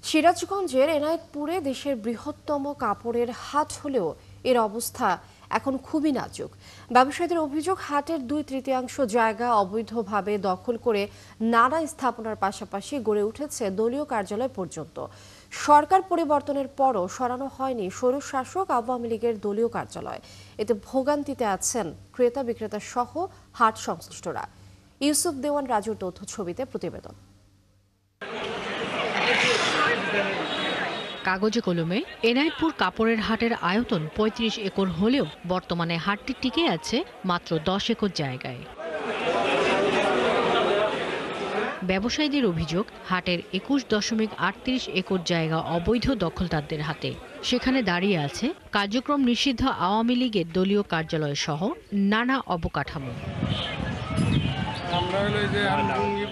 সিরাজগঞ্জের এনায়েতপুরে দেশের বৃহত্তম কাপড়ের হাট হলেও এর অবস্থা এখন খুবই নাজুক। ব্যবসায়ীদের অভিযোগ, হাটের 2/3 জায়গা অবৈধভাবে দখল করে নানা স্থাপনার পাশাপাশি গড়ে উঠেছে দলীয় কার্যালয় পর্যন্ত। সরকার পরিবর্তনের পরও সরানো হয়নি স্বৈরশাসক আওয়ামী লীগের দলীয় কার্যালয়। এতে ভোগান্তিতে আছেন ক্রেতা বিক্রেতা সহ হাট সংশ্লিষ্টরা। ইউসুফ দেওয়ান রাজুর তথ্য ছবিতে প্রতিবেদন। কাগজে কলমে এনায়েতপুর কাপড়ের হাটের আয়তন ৩৫ একর হলেও বর্তমানে হাটটি টিকে আছে মাত্র 10 একর জায়গায়। ব্যবসায়ীদের অভিযোগ, হাটের 21.38 একর জায়গা অবৈধ দখলদারদের হাতে। সেখানে দাঁড়িয়ে আছে কার্যক্রম নিষিদ্ধ আওয়ামী লীগের দলীয় কার্যালয় সহ নানা অবকাঠামো।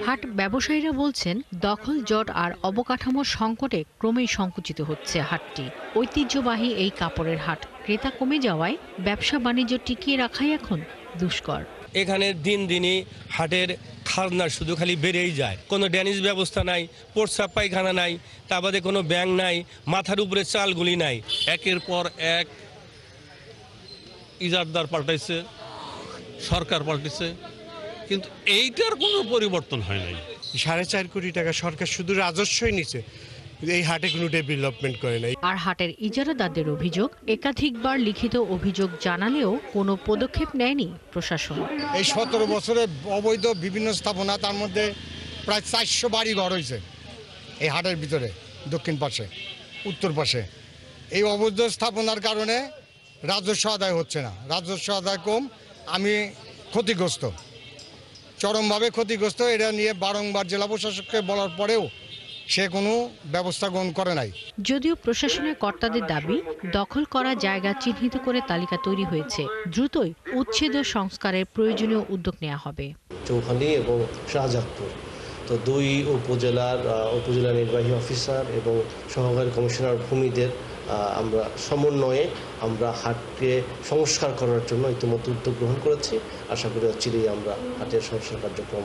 হাট ব্যবসায়ীরা বলছেন, দখল জট আর অবকাঠামোর সংকটে ক্রমেই সংকুচিত হচ্ছে হাটটি। ঐতিহ্যবাহী এই কাপড়ের হাট ক্রেতা কমে যাওয়ায় ব্যবসা বাণিজ্য টিকিয়ে রাখাই এখন দুষ্কর। এখানে দিন দিনই হাটের খাজনা শুধু খালি বেড়েই যায়। কোনো ড্যানিশ ব্যবস্থা নাই, প্রস্রাব পায়খানা নাই, তা বাদে কোনো ব্যাংক নাই, মাথার উপরে চালগুলি নাই। একের পর এক ইজারদার পাল্টাইছে, সরকার পাল্টেছে, কিন্তু এইটার কোনো পরিবর্তন হয় নাই। 4.5 কোটি টাকা সরকার শুধু রাজস্বই নিচ্ছে, এই হাটে কোনো ডেভেলপমেন্ট করে নাই। আর হাটের ইজারাদারদের অভিযোগ, একাধিকবার লিখিত অভিযোগ জানালেও কোনো পদক্ষেপ নেয়নি প্রশাসন। এই 17 বছরে অবৈধ বিভিন্ন স্থাপনা, তার মধ্যে প্রায় 400 বাড়ি ঘর হয়েছে এই হাটের ভিতরে, দক্ষিণ পাশে, উত্তর পাশে। এই অবৈধ স্থাপনার কারণে রাজস্ব আদায় হচ্ছে না, রাজস্ব আদায় কম। আমি ক্ষতিগ্রস্ত, চরমভাবে ক্ষতিগ্রস্ত। এটা নিয়ে বারংবার জেলা প্রশাসককে বলার পরেও সে কোনো ব্যবস্থা গ্রহণ করে নাই। যদিও প্রশাসনের কর্তাদের দাবি, দখল করা জায়গা চিহ্নিত করে তালিকা তৈরি হয়েছে, দ্রুতই উচ্ছেদ ও সংস্কারের প্রয়োজনীয় উদ্যোগ নেওয়া হবে। চৌখালী এবং শাহজাদপুর, তো দুই উপজেলা নির্বাহী অফিসার এবং সহকারী কমিশনার ভূমিদের আমরা সমন্বয়ে আমরা হাটকে সংস্কার করার জন্য ইতিমধ্যে উদ্যোগ গ্রহণ করেছি। আশা করি চিরেই আমরা হাটের সংস্কার কার্যক্রম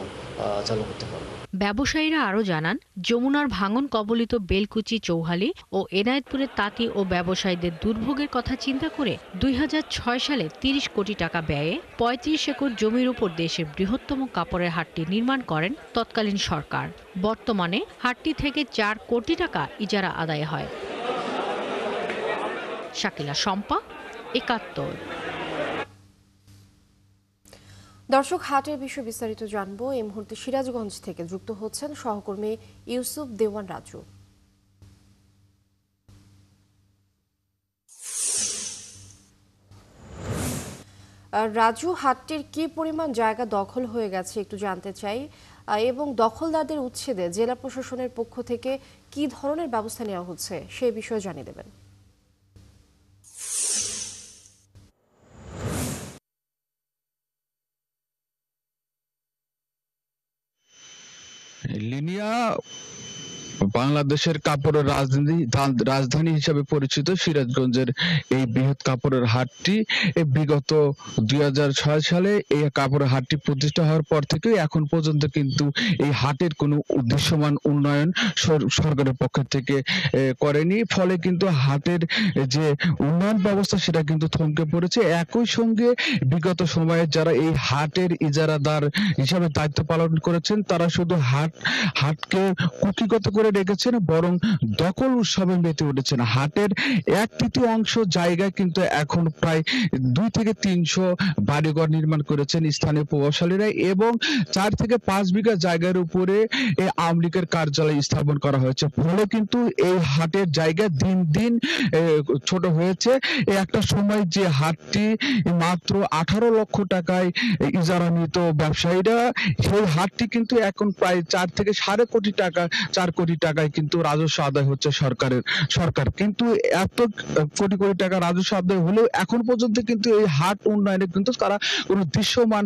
চালু করতে পারব। ব্যবসায়ীরা আরও জানান, যমুনার ভাঙন কবলিত বেলকুচি, চৌহালি ও এনায়েতপুরের তাঁতি ও ব্যবসায়ীদের দুর্ভোগের কথা চিন্তা করে 2006 সালে 30 কোটি টাকা ব্যয়ে 35 একর জমির উপর দেশের বৃহত্তম কাপড়ের হাটটি নির্মাণ করেন তৎকালীন সরকার। বর্তমানে হাটটি থেকে 4 কোটি টাকা ইজারা আদায় হয়। শাকিলা শম্পা, 71। দর্শক, হাটের বিষয়ে বিস্তারিত জানবো। এই মুহূর্তে সিরাজগঞ্জ থেকে যুক্ত হচ্ছেন সহকর্মী ইউসুফ দেওয়ান রাজু। রাজু, হাটটির কি পরিমাণ জায়গা দখল হয়ে গেছে একটু জানতে চাই, এবং দখলদারদের উচ্ছেদে জেলা প্রশাসনের পক্ষ থেকে কি ধরনের ব্যবস্থা নেওয়া হচ্ছে সে বিষয়ে জানিয়ে দেবেন। লিনিয়া বাংলাদেশের কাপড়ের রাজধানী হিসেবে পরিচিত সিরাজগঞ্জের এই বৃহৎ কাপড়ের হাটটি বিগত 2006 সালে এই কাপড়ের হাটটি প্রতিষ্ঠা হওয়ার পর থেকে এখন পর্যন্ত কিন্তু এই হাটের কোনো উদ্দেশ্যমান উন্নয়ন সরকারের পক্ষ থেকে করেনি। ফলে কিন্তু হাটের যে উন্নয়ন ব্যবস্থা সেটা কিন্তু থমকে পড়েছে। একই সঙ্গে বিগত সময়ে যারা এই হাটের ইজারাদার হিসাবে দায়িত্ব পালন করেছেন, তারা শুধু হাটকে কুক্ষিগত করে রেখেছেন, বরং দখল উৎসবে মেতে উঠেছেন। হাটের 1/3 জায়গায় কিন্তু এখন প্রায় 2 থেকে 300 বাড়িঘর নির্মাণ করেছেন স্থানীয় প্রভাবশালীরা, এবং 4 থেকে 5 বিঘা জায়গার উপরে এই আওয়ামী লীগের কার্যালয় স্থাপন করা হয়েছে। ফলে কিন্তু এই হাটের জায়গা দিন দিন ছোট হয়েছে। একটা সময় যে হাটটি মাত্র 18 লক্ষ টাকায় ইজারা নিত ব্যবসায়ীরা, সেই হাটটি কিন্তু এখন প্রায় 4 থেকে 4 কোটি টাকায় কিন্তু রাজস্ব আদায় হচ্ছে সরকার। কিন্তু এত কোটি কোটি টাকা রাজস্ব আদায় হলেও এখন পর্যন্ত কিন্তু এই হাট উন্নয়নে কিন্তু তারা কোনো দৃশ্যমান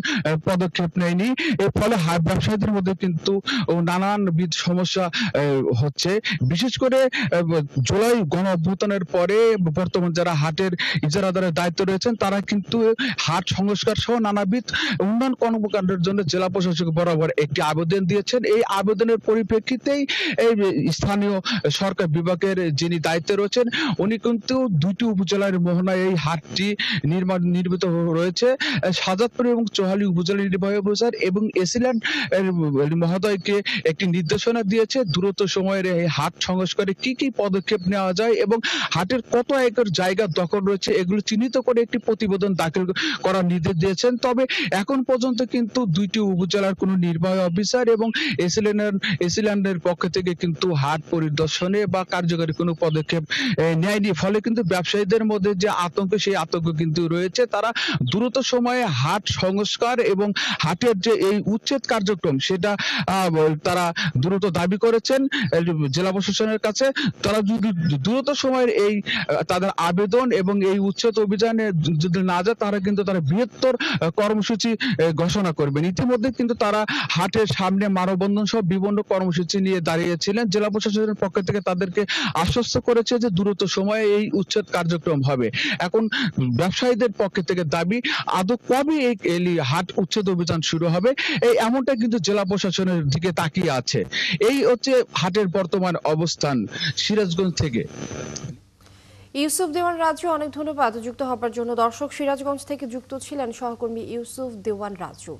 পদক্ষেপ নেয়নি। এর ফলে হাট ব্যবসায়ীদের মধ্যে কিন্তু নানানবিধ সমস্যা হচ্ছে। বিশেষ করে জুলাই গণ অভ্যুত্থানের পরে বর্তমান যারা হাটের ইজারাদারের দায়িত্ব রয়েছেন, তারা কিন্তু হাট সংস্কার সহ নানাবিধ উন্নয়ন কর্মকাণ্ডের জন্য জেলা প্রশাসক বরাবর একটি আবেদন দিয়েছেন। এই আবেদনের পরিপ্রেক্ষিতেই এই স্থানীয় সরকার বিভাগের যিনি দায়িত্বে রয়েছেন উনি কিন্তু দুইটি উপজেলার মোহনায় এই হাটটি নির্মিত রয়েছে। শাহজাদপুর এবং চৌহালি উপজেলা নির্বাহী অফিসার এবং এসিল্যান্ড মহোদয়কে একটি নির্দেশনা দিয়েছে দ্রুত সময়ের এই হাট সংস্কারে কি কি পদক্ষেপ নেওয়া যায় এবং হাটের কত একর জায়গা দখল রয়েছে এগুলো চিহ্নিত করে একটি প্রতিবেদন দাখিল করার নির্দেশ দিয়েছেন। তবে এখন পর্যন্ত কিন্তু দুইটি উপজেলার কোনো নির্বাহী অফিসার এবং এসিল্যান্ডের পক্ষ থেকে কিন্তু হাট পরিদর্শনে বা কার্যকরী কোনো পদক্ষেপ নেয়নি। ফলে কিন্তু ব্যবসায়ীদের মধ্যে যে আতঙ্ক সেই আতঙ্ক কিন্তু রয়েছে। তারা দ্রুত সময়ে হাট সংস্কার এবং হাটের যে এই উচ্ছেদ কার্যক্রম সেটা তারা দ্রুত দাবি করেছেন জেলা প্রশাসনের কাছে। তারা যদি দ্রুত সময়ের এই তাদের আবেদন এবং এই উচ্ছেদ অভিযানে যদি না যায় তারা কিন্তু তারা বৃহত্তর কর্মসূচি ঘোষণা করবেন। ইতিমধ্যে কিন্তু তারা হাটের সামনে মানববন্ধন সহ বিভিন্ন কর্মসূচি নিয়ে দাঁড়িয়েছিলেন। জেলা প্রশাসনের পক্ষ থেকে তাদেরকে আশ্বস্ত করেছে যে দ্রুত সময়ে এই উচ্ছেদ কার্যক্রম হবে। এখন ব্যবসায়ীদের পক্ষ থেকে দাবি আদৌ কবে এই হাট উচ্ছেদ অভিযান শুরু হবে এই এমনটা কিন্তু জেলা প্রশাসনের দিকে তাকিয়ে আছে। এই হচ্ছে হাটের বর্তমান অবস্থান সিরাজগঞ্জ থেকে। ইউসুফ দেওয়ান রাজু, অনেক ধন্যবাদ যুক্ত হবার জন্য। দর্শক, সিরাজগঞ্জ থেকে যুক্ত ছিলেন সহকর্মী ইউসুফ দেওয়ান রাজু।